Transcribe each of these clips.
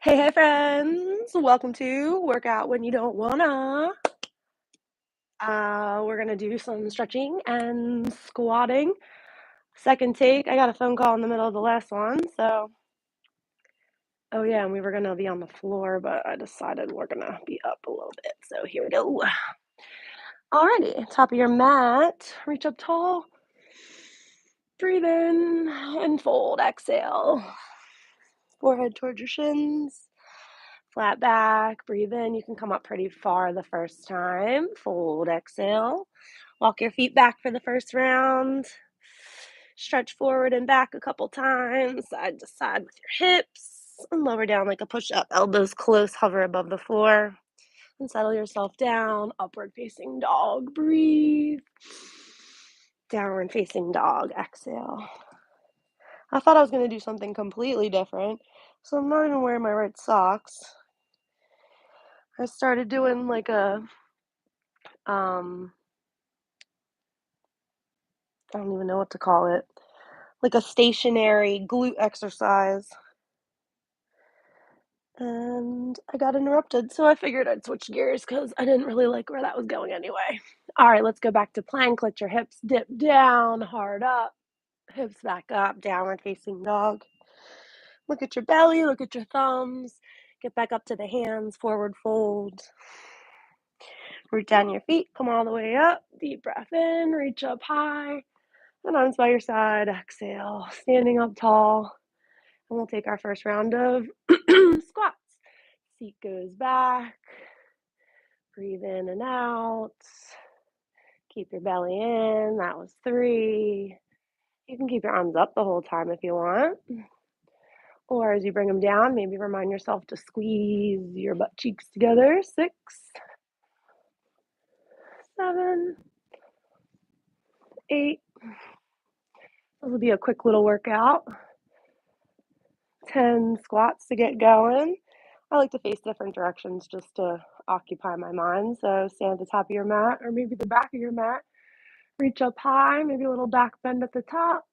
Hey, friends. Welcome to Workout When You Don't Wanna. We're gonna do some stretching and squatting. Second take. I got a phone call in the middle of the last one, so oh yeah, and we were gonna be on the floor, but I decided we're gonna be up a little bit. So here we go. Alrighty, top of your mat. Reach up tall. Breathe in and fold. Exhale. Forehead towards your shins. Flat back, breathe in. You can come up pretty far the first time. Fold, exhale. Walk your feet back for the first round. Stretch forward and back a couple times, side to side with your hips. And lower down like a push-up. Elbows close, hover above the floor. And settle yourself down. Upward facing dog. Breathe. Downward facing dog. Exhale. I thought I was going to do something completely different, so I'm not even wearing my right socks. I started doing like a, I don't even know what to call it, like a stationary glute exercise. And I got interrupted, so I figured I'd switch gears because I didn't really like where that was going anyway. All right, let's go back to plank. Let your hips dip down, hard up, hips back up, downward facing dog. Look at your belly, look at your thumbs. Get back up to the hands, forward fold. Root down your feet, come all the way up. Deep breath in, reach up high. And arms by your side, exhale, standing up tall. And we'll take our first round of squats. Seat goes back. Breathe in and out. Keep your belly in. That was 3. You can keep your arms up the whole time if you want. Or as you bring them down, maybe remind yourself to squeeze your butt cheeks together. 6, 7, 8. This will be a quick little workout. 10 squats to get going. I like to face different directions just to occupy my mind. So stand at the top of your mat or maybe the back of your mat. Reach up high, maybe a little back bend at the top.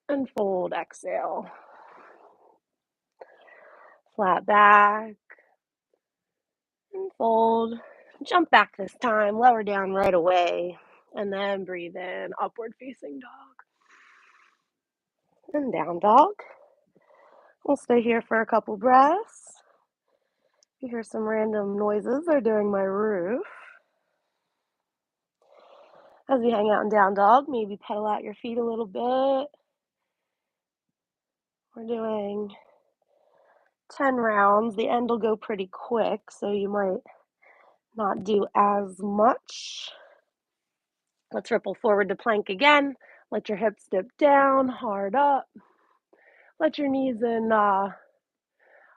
And fold, exhale. Flat back. And fold. Jump back this time, lower down right away. And then breathe in, upward facing dog. And down dog. We'll stay here for a couple breaths. You hear some random noises. They're doing my roof. As we hang out in down dog, maybe pedal out your feet a little bit. We're doing 10 rounds. The end will go pretty quick, so you might not do as much. Let's ripple forward to plank again. Let your hips dip down, hard up. Let your knees and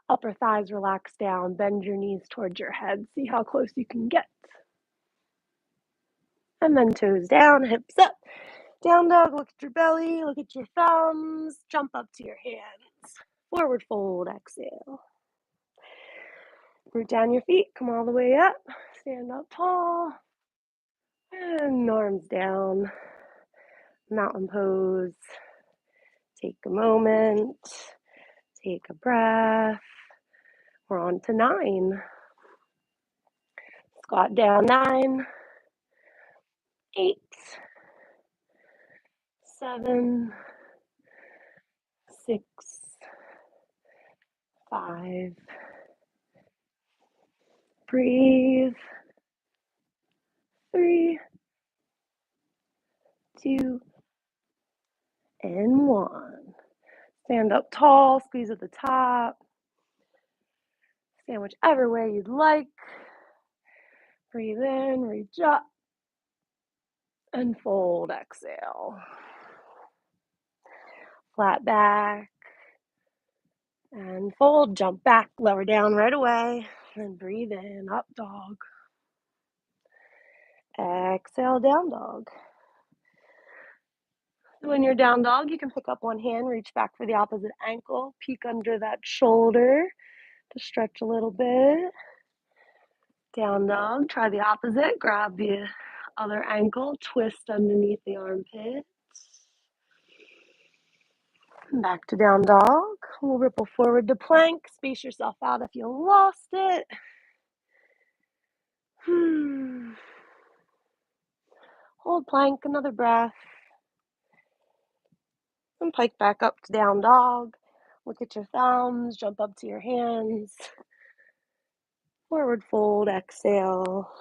upper thighs relax down. Bend your knees towards your head. See how close you can get. And then toes down, hips up. Down dog, look at your belly, look at your thumbs. Jump up to your hands. Forward fold, exhale. Root down your feet, come all the way up. Stand up tall. And arms down. Mountain pose. Take a moment. Take a breath. We're on to 9. Squat down 9. 8. 7. 6. 5. Breathe. 3. 2. And 1. Stand up tall, squeeze at the top. Stand whichever way you'd like. Breathe in, reach up. And fold, exhale. Flat back. And fold, jump back, lower down right away. And breathe in, up dog. Exhale, down dog. When you're down dog, you can pick up one hand, reach back for the opposite ankle, peek under that shoulder to stretch a little bit. Down dog, try the opposite, grab the other ankle, twist underneath the armpit. Back to down dog. We'll ripple forward to plank. Space yourself out if you lost it. Hold plank, another breath. And pike back up to down dog. Look at your thumbs, jump up to your hands. Forward fold, exhale.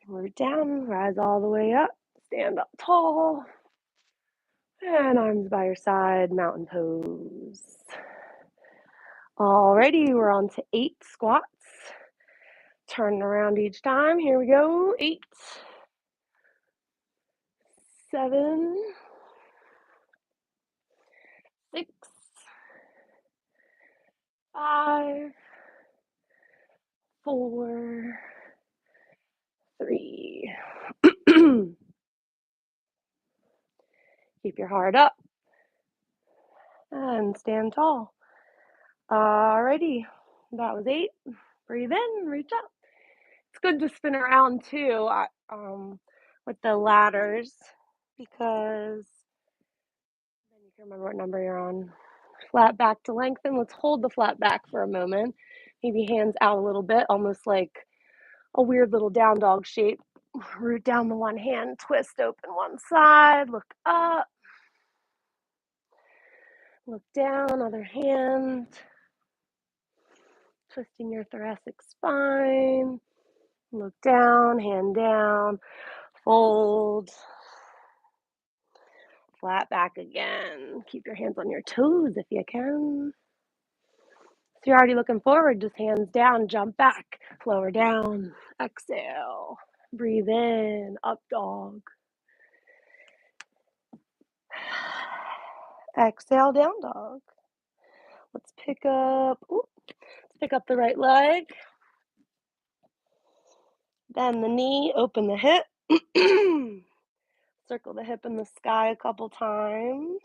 Root down, rise all the way up. Stand up tall. And arms by your side, mountain pose. Alrighty, we're on to 8 squats. Turn around each time. Here we go. 8, 7, 6, 5, 4, 3. Keep your heart up and stand tall. Alrighty, that was 8. Breathe in, reach up. It's good to spin around too with the ladders because then you can remember what number you're on. Flat back to lengthen. Let's hold the flat back for a moment. Maybe hands out a little bit, almost like a weird little down dog shape. Root down the one hand, twist open one side, look up, look down, other hand. Twisting your thoracic spine. Look down, hand down, fold. Flat back again. Keep your hands on your toes if you can. If you're already looking forward, just hands down, jump back, lower down, exhale. Breathe in, up dog. Exhale, down dog. Let's pick up the right leg. Bend the knee, open the hip. Circle the hip in the sky a couple times.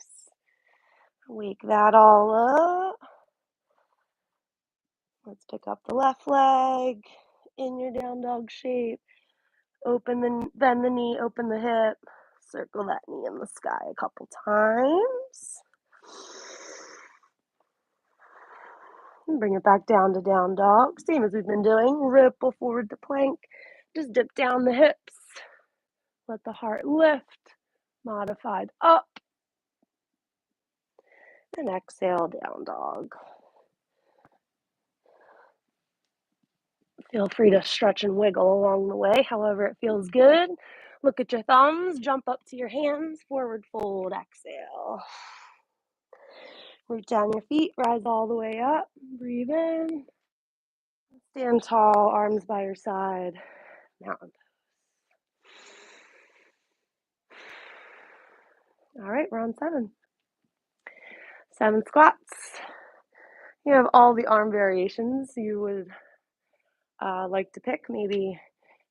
Wake that all up. Let's pick up the left leg in your down dog shape. Bend the knee, open the hip. Circle that knee in the sky a couple times. And bring it back down to down dog. Same as we've been doing. Ripple forward to plank. Just dip down the hips. Let the heart lift. Modified up. And exhale, down dog. Feel free to stretch and wiggle along the way, however it feels good. Look at your thumbs, jump up to your hands, forward fold, exhale. Root down your feet, rise all the way up, breathe in. Stand tall, arms by your side, mountain pose. All right, we're on 7. 7 squats. You have all the arm variations you would like to pick. Maybe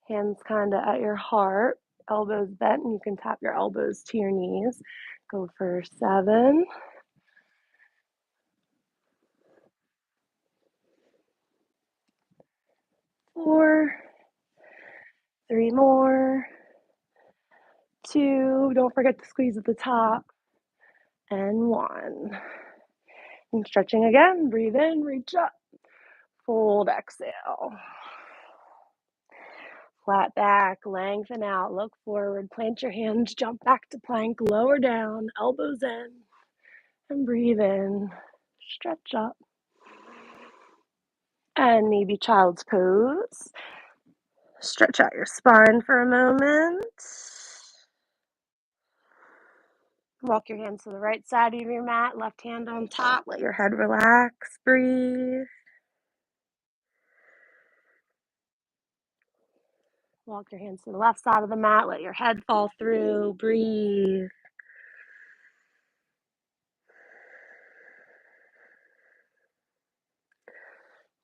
hands kind of at your heart, elbows bent, and you can tap your elbows to your knees. Go for 7. 4, 3 more, 2, don't forget to squeeze at the top, and 1. And stretching again, breathe in, reach up, fold, exhale. Flat back, lengthen out, look forward, plant your hands, jump back to plank, lower down, elbows in, and breathe in, stretch up. And maybe child's pose. Stretch out your spine for a moment. Walk your hands to the right side of your mat, left hand on top, let your head relax, breathe. Walk your hands to the left side of the mat, let your head fall through, breathe.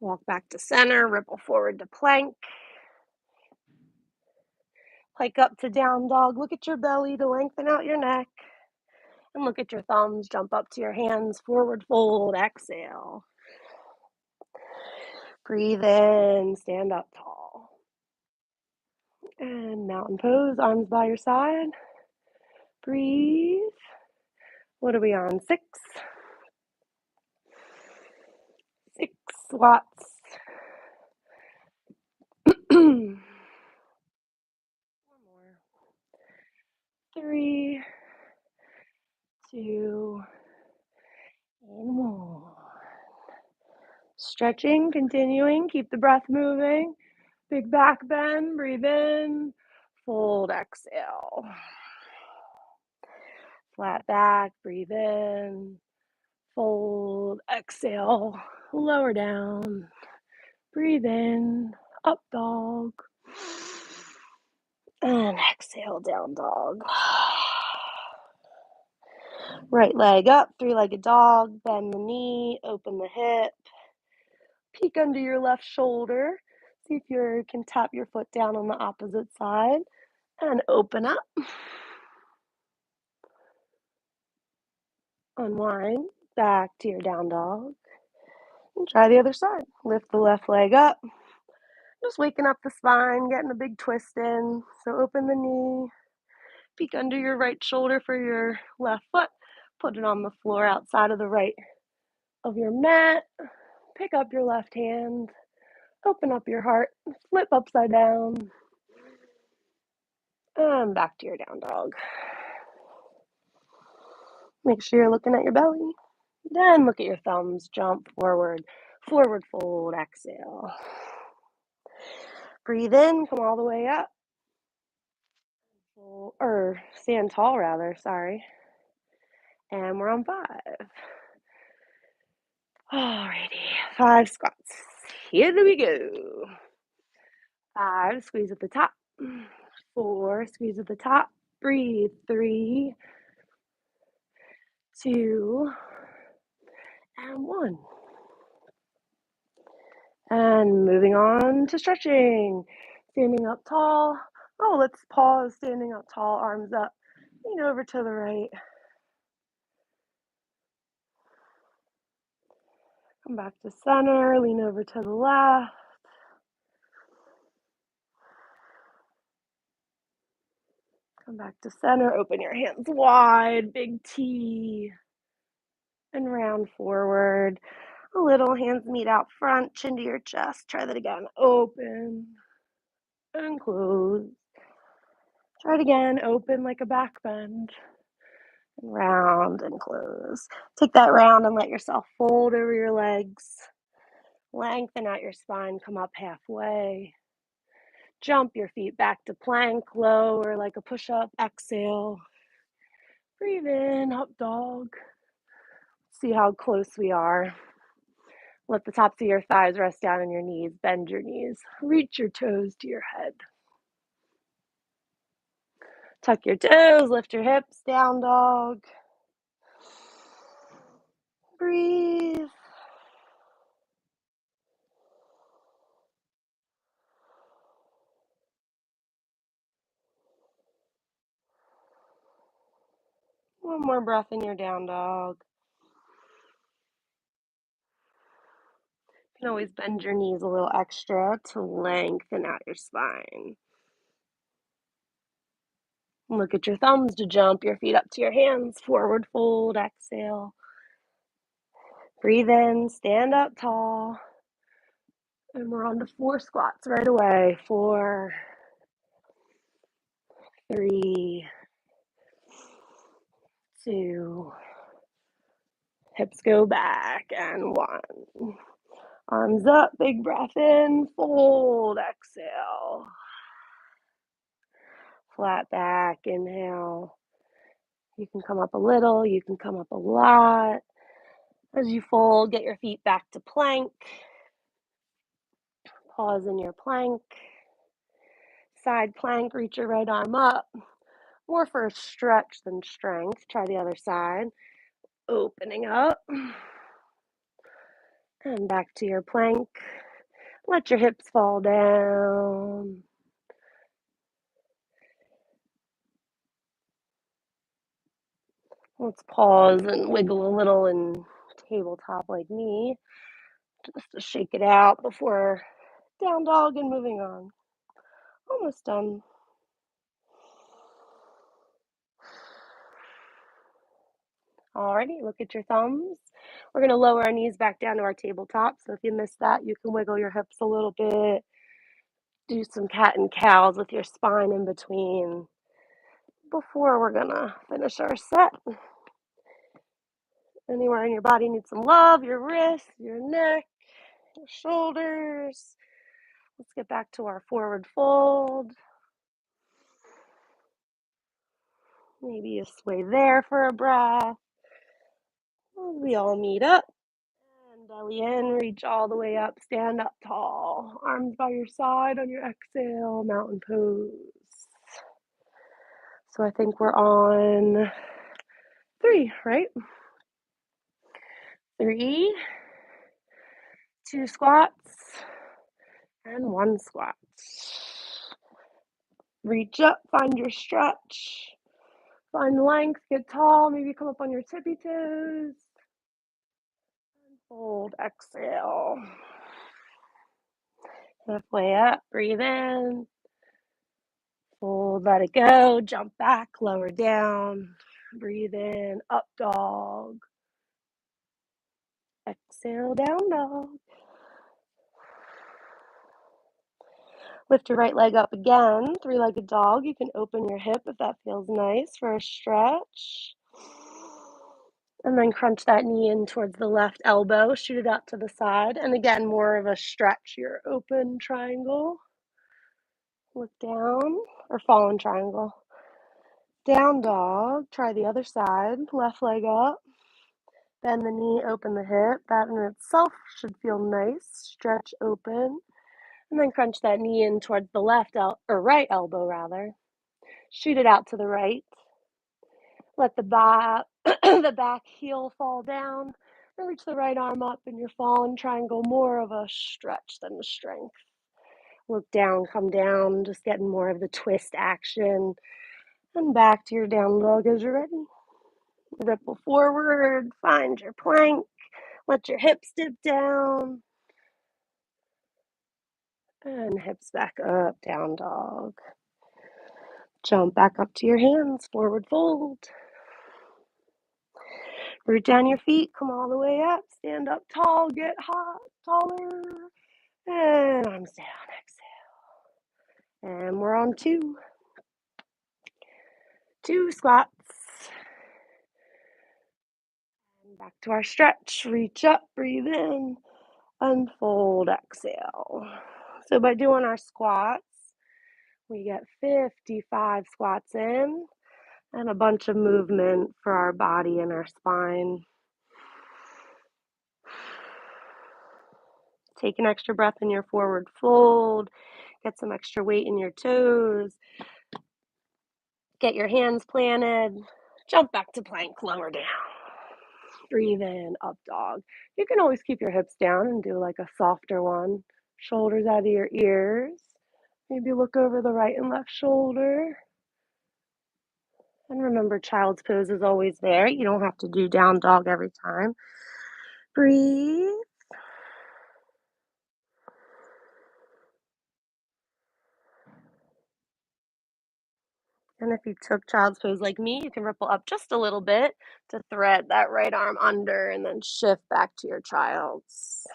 Walk back to center, ripple forward to plank. Plank up to down dog, look at your belly to lengthen out your neck. And look at your thumbs, jump up to your hands, forward fold, exhale. Breathe in, stand up tall. And mountain pose, arms by your side. Breathe. What are we on? 6? 6 squats. One more. 3, 2, and 1. Stretching, continuing, keep the breath moving. Big back bend, breathe in, fold, exhale. Flat back, breathe in, fold, exhale, lower down, breathe in, up dog, and exhale, down dog. Right leg up, three-legged dog, bend the knee, open the hip, peek under your left shoulder. See if you can tap your foot down on the opposite side and open up. Unwind back to your down dog. And try the other side. Lift the left leg up. Just waking up the spine, getting a big twist in. So open the knee, peek under your right shoulder for your left foot. Put it on the floor outside of the right of your mat. Pick up your left hand. Open up your heart. Flip upside down. And back to your down dog. Make sure you're looking at your belly. Then look at your thumbs. Jump forward. Forward fold. Exhale. Breathe in. Come all the way up. Or stand tall rather, sorry. And we're on 5. Alrighty, 5 squats. Here we go. 5, squeeze at the top. 4, squeeze at the top. Breathe. 3, 2, and 1. And moving on to stretching. Standing up tall. Oh, let's pause. Standing up tall, arms up. Lean over to the right. Come back to center. Lean over to the left. Come back to center. Open your hands wide. Big T. And round forward. A little, hands meet out front, chin to your chest. Try that again. Open and close. Try it again. Open like a back bend. And round and close. Take that round and let yourself fold over your legs. Lengthen out your spine. Come up halfway. Jump your feet back to plank, low or like a push-up. Exhale. Breathe in, up dog. See how close we are. Let the tops of your thighs rest down on your knees. Bend your knees. Reach your toes to your head. Tuck your toes. Lift your hips. Down dog. Breathe. One more breath in your down dog. You can always bend your knees a little extra to lengthen out your spine. Look at your thumbs to jump your feet up to your hands. Forward fold. Exhale. Breathe in. Stand up tall. And we're on to 4 squats right away. 4, 3, 2, hips go back, and 1. Arms up, big breath in, fold, exhale. Flat back, inhale. You can come up a little, you can come up a lot. As you fold, get your feet back to plank. Pause in your plank. Side plank, reach your right arm up. More for a stretch than strength. Try the other side. Opening up. And back to your plank. Let your hips fall down. Let's pause and wiggle a little in tabletop like me, just to shake it out before down dog and moving on. Almost done. Alrighty, look at your thumbs. We're going to lower our knees back down to our tabletop. So if you missed that, you can wiggle your hips a little bit. Do some cat and cows with your spine in between before we're going to finish our set. Anywhere in your body needs some love, your wrists, your neck, your shoulders. Let's get back to our forward fold. Maybe you sway there for a breath. We all meet up. And belly in, reach all the way up, stand up tall. Arms by your side on your exhale, mountain pose. So I think we're on 3, right? 3, 2 squats, and 1 squat. Reach up, find your stretch. Find length, get tall, maybe come up on your tippy toes. And fold, exhale. Halfway up, breathe in. Fold, let it go, jump back, lower down. Breathe in, up dog. Exhale, down dog. Lift your right leg up again, 3-legged dog. You can open your hip if that feels nice for a stretch. And then crunch that knee in towards the left elbow, shoot it out to the side. And again, more of a stretch, your open triangle. Look down, or fallen triangle. Down dog, try the other side, left leg up. Bend the knee, open the hip. That in itself should feel nice. Stretch open. And then crunch that knee in towards the right elbow rather. Shoot it out to the right. Let the back heel fall down. And reach the right arm up in your fallen triangle. More of a stretch than the strength. Look down, come down, just getting more of the twist action. And back to your down dog as you're ready. Ripple forward, find your plank. Let your hips dip down. And hips back up, down dog. Jump back up to your hands, forward fold. Root down your feet, come all the way up, stand up tall, get hot, taller. And arms down, exhale. And we're on 2. 2 squats. And back to our stretch, reach up, breathe in, unfold, exhale. So by doing our squats, we get 55 squats in and a bunch of movement for our body and our spine. Take an extra breath in your forward fold. Get some extra weight in your toes. Get your hands planted. Jump back to plank, lower down. Breathe in, up dog. You can always keep your hips down and do like a softer one. Shoulders out of your ears. Maybe look over the right and left shoulder. And remember, child's pose is always there. You don't have to do down dog every time. Breathe. And if you took child's pose like me, you can ripple up just a little bit to thread that right arm under and then shift back to your child's.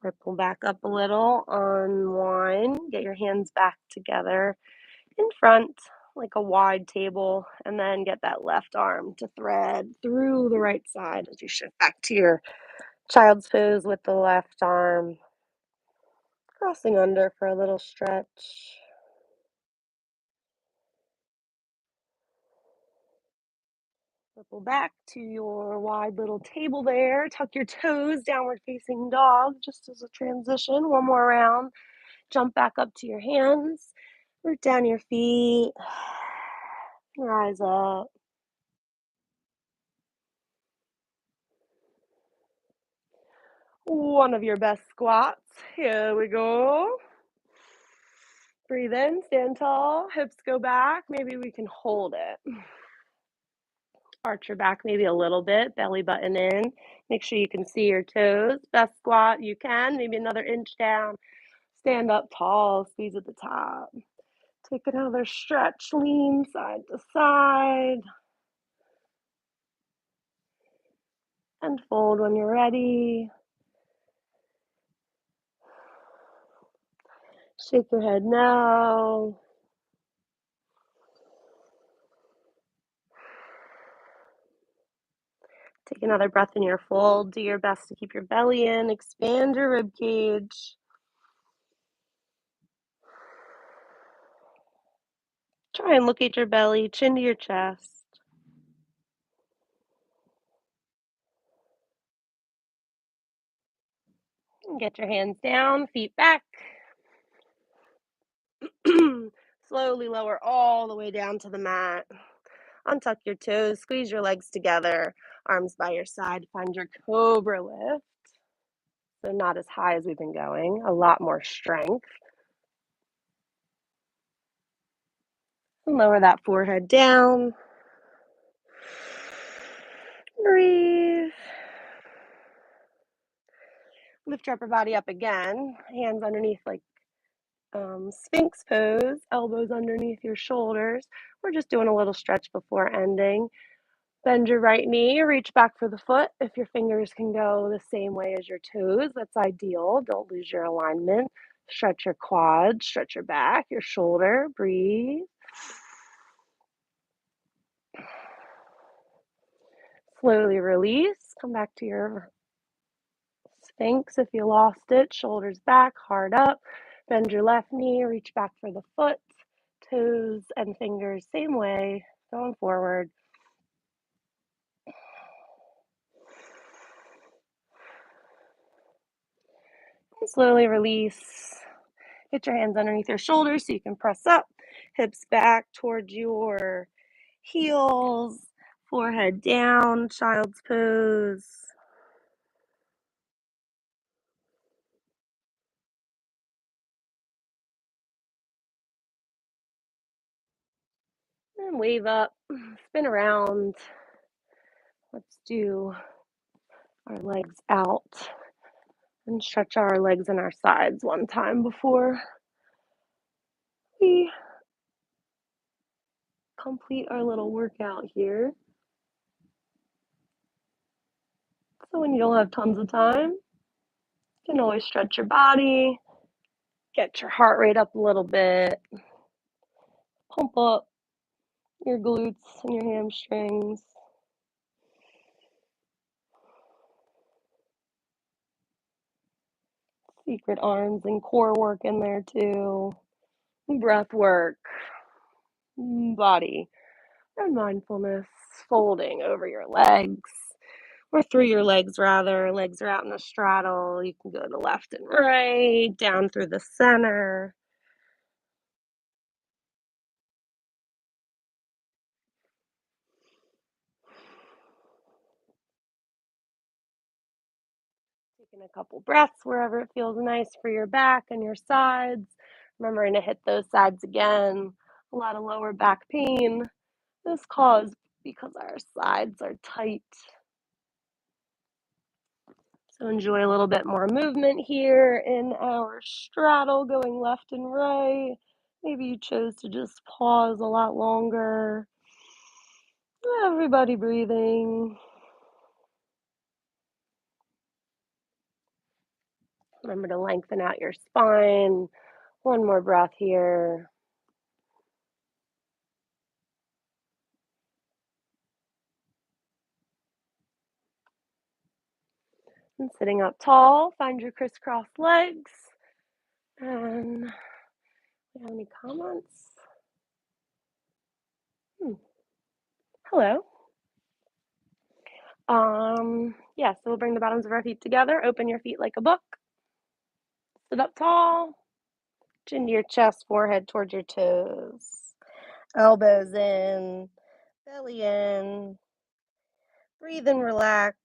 Ripple back up a little, unwind, get your hands back together in front like a wide table, and then get that left arm to thread through the right side as you shift back to your child's pose with the left arm crossing under for a little stretch. Ripple back to your wide little table there. Tuck your toes, downward facing dog, just as a transition. One more round. Jump back up to your hands. Root down your feet. Rise up. One of your best squats. Here we go. Breathe in, stand tall, hips go back. Maybe we can hold it. Arch your back maybe a little bit, belly button in. Make sure you can see your toes. Best squat you can, maybe another inch down. Stand up tall, squeeze at the top. Take another stretch, lean side to side, and fold when you're ready. Shake your head now. Take another breath in your fold. Do your best to keep your belly in. Expand your rib cage. Try and look at your belly, chin to your chest. And get your hands down, feet back. Slowly lower all the way down to the mat. Untuck your toes, squeeze your legs together, arms by your side. Find your cobra lift. So not as high as we've been going, a lot more strength. And lower that forehead down. Breathe. Lift your upper body up again. Hands underneath like Sphinx pose, elbows underneath your shoulders. We're just doing a little stretch before ending. Bend your right knee, reach back for the foot. If your fingers can go the same way as your toes, that's ideal. Don't lose your alignment. Stretch your quads, stretch your back, your shoulder. Breathe. Slowly release. Come back to your Sphinx if you lost it. Shoulders back, heart up. Bend your left knee, reach back for the foot. Toes and fingers, same way, going forward. And slowly release. Get your hands underneath your shoulders so you can press up. Hips back towards your heels. Forehead down, child's pose. And wave up, spin around. Let's do our legs out and stretch our legs and our sides one time before we complete our little workout here. So when you don't have tons of time, you can always stretch your body, get your heart rate up a little bit, pump up your glutes and your hamstrings. Secret arms and core work in there too. Breath work, body, and mindfulness. Folding over your legs, or through your legs rather. Legs are out in a straddle. You can go to left and right, down through the center. Taking a couple breaths wherever it feels nice for your back and your sides. Remembering to hit those sides again. A lot of lower back pain is caused because our sides are tight. So enjoy a little bit more movement here in our straddle, going left and right. Maybe you chose to just pause a lot longer. Everybody breathing. Remember to lengthen out your spine. One more breath here. And sitting up tall, find your crisscross legs. And do you have any comments? Hello. Yeah, so we'll bring the bottoms of our feet together. Open your feet like a book. Sit up tall. Chin to your chest, forehead towards your toes. Elbows in, belly in. Breathe and relax.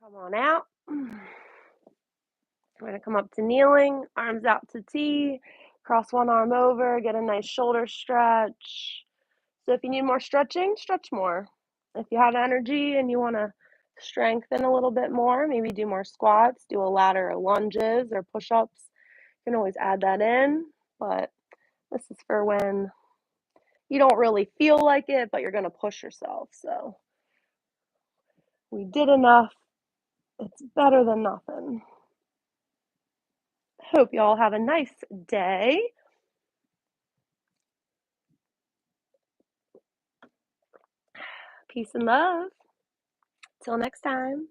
Come on out. We're going to come up to kneeling, arms out to T. Cross one arm over, get a nice shoulder stretch. So if you need more stretching, stretch more. If you have energy and you want to strengthen a little bit more, maybe do more squats, do a ladder or lunges or push-ups. You can always add that in, but this is for when you don't really feel like it, but you're going to push yourself. So we did enough. It's better than nothing. Hope you all have a nice day. Peace and love. Till next time.